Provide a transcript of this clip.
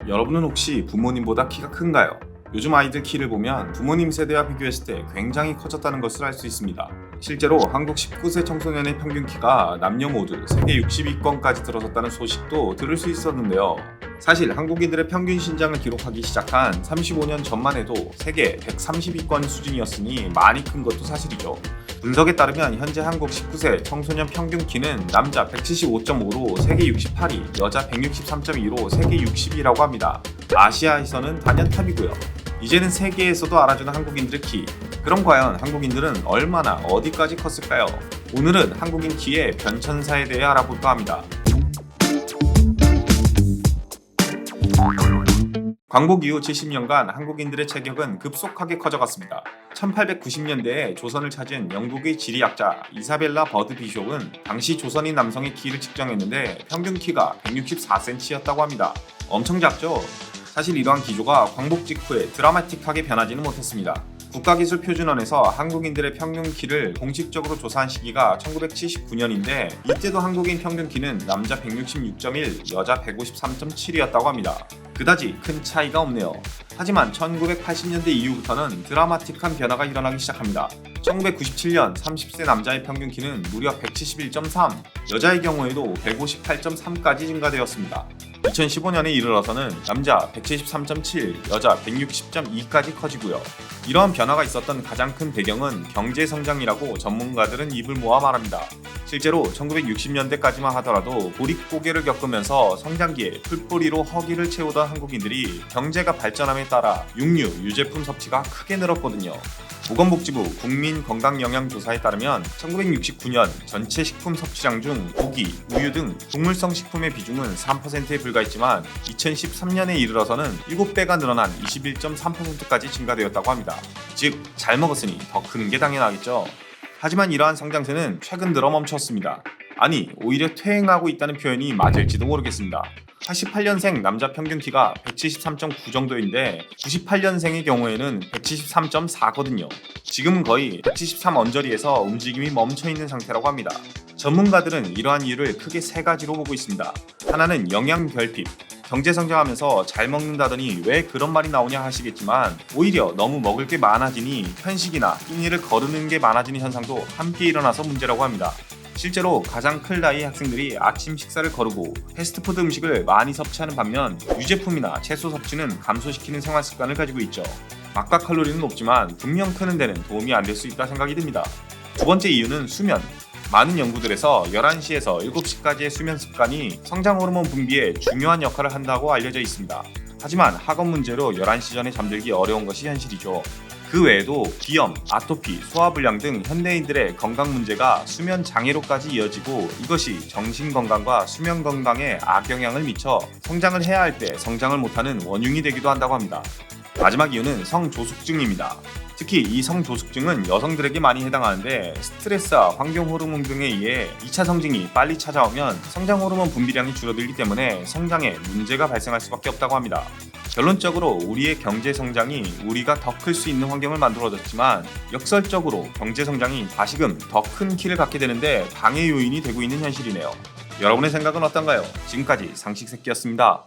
여러분은 혹시 부모님보다 키가 큰가요? 요즘 아이들 키를 보면 부모님 세대와 비교했을 때 굉장히 커졌다는 것을 알 수 있습니다. 실제로 한국 19세 청소년의 평균 키가 남녀 모두 세계 60위권까지 들어섰다는 소식도 들을 수 있었는데요. 사실 한국인들의 평균 신장을 기록하기 시작한 35년 전만 해도 세계 130위권 수준이었으니 많이 큰 것도 사실이죠. 분석에 따르면 현재 한국 19세 청소년 평균 키는 남자 175.5로 세계 68위, 여자 163.2로 세계 60위라고 합니다. 아시아에서는 단연 탑이고요. 이제는 세계에서도 알아주는 한국인들의 키. 그럼 과연 한국인들은 얼마나 어디까지 컸을까요? 오늘은 한국인 키의 변천사에 대해 알아볼까 합니다. 광복 이후 70년간 한국인들의 체격은 급속하게 커져갔습니다. 1890년대에 조선을 찾은 영국의 지리학자 이사벨라 버드 비숍은 당시 조선인 남성의 키를 측정했는데 평균 키가 164cm였다고 합니다. 엄청 작죠? 사실 이러한 기조가 광복 직후에 드라마틱하게 변하지는 못했습니다. 국가기술표준원에서 한국인들의 평균 키를 공식적으로 조사한 시기가 1979년인데 이때도 한국인 평균 키는 남자 166.1, 여자 153.7이었다고 합니다. 그다지 큰 차이가 없네요. 하지만 1980년대 이후부터는 드라마틱한 변화가 일어나기 시작합니다. 1997년 30세 남자의 평균 키는 무려 171.3, 여자의 경우에도 158.3까지 증가되었습니다. 2015년에 이르러서는 남자 173.7, 여자 160.2까지 커지고요. 이러한 변화가 있었던 가장 큰 배경은 경제 성장이라고 전문가들은 입을 모아 말합니다. 실제로 1960년대까지만 하더라도 보릿고개를 겪으면서 성장기에 풀뿌리로 허기를 채우던 한국인들이 경제가 발전함에 따라 육류, 유제품 섭취가 크게 늘었거든요. 보건복지부 국민건강영양조사에 따르면 1969년 전체 식품 섭취량 중 고기, 우유 등 동물성 식품의 비중은 3%에 불과했지만 2013년에 이르러서는 7배가 늘어난 21.3%까지 증가되었다고 합니다. 즉, 잘 먹었으니 더 크는 게 당연하겠죠. 하지만 이러한 성장세는 최근 들어 멈췄습니다. 아니, 오히려 퇴행하고 있다는 표현이 맞을지도 모르겠습니다. 88년생 남자 평균 키가 173.9 정도인데 98년생의 경우에는 173.4거든요. 지금은 거의 173 언저리에서 움직임이 멈춰있는 상태라고 합니다. 전문가들은 이러한 이유를 크게 세 가지로 보고 있습니다. 하나는 영양 결핍. 경제 성장하면서 잘 먹는다더니 왜 그런 말이 나오냐 하시겠지만 오히려 너무 먹을 게 많아지니 편식이나 끼니를 거르는 게 많아지는 현상도 함께 일어나서 문제라고 합니다. 실제로 가장 큰 나이의 학생들이 아침 식사를 거르고 패스트푸드 음식을 많이 섭취하는 반면 유제품이나 채소 섭취는 감소시키는 생활 습관을 가지고 있죠. 맛과 칼로리는 높지만 분명 크는 데는 도움이 안 될 수 있다 생각이 듭니다. 두 번째 이유는 수면. 많은 연구들에서 11시에서 7시까지의 수면 습관이 성장 호르몬 분비에 중요한 역할을 한다고 알려져 있습니다. 하지만 학업 문제로 11시 전에 잠들기 어려운 것이 현실이죠. 그 외에도 비염, 아토피, 소화불량 등 현대인들의 건강 문제가 수면 장애로까지 이어지고 이것이 정신 건강과 수면 건강에 악영향을 미쳐 성장을 해야 할 때 성장을 못하는 원흉이 되기도 한다고 합니다. 마지막 이유는 성조숙증입니다. 특히 이 성조숙증은 여성들에게 많이 해당하는데 스트레스와 환경 호르몬 등에 의해 2차 성징이 빨리 찾아오면 성장 호르몬 분비량이 줄어들기 때문에 성장에 문제가 발생할 수밖에 없다고 합니다. 결론적으로 우리의 경제 성장이 우리가 더 클 수 있는 환경을 만들어줬지만 역설적으로 경제 성장이 다시금 더 큰 키를 갖게 되는데 방해 요인이 되고 있는 현실이네요. 여러분의 생각은 어떤가요? 지금까지 상식새끼였습니다.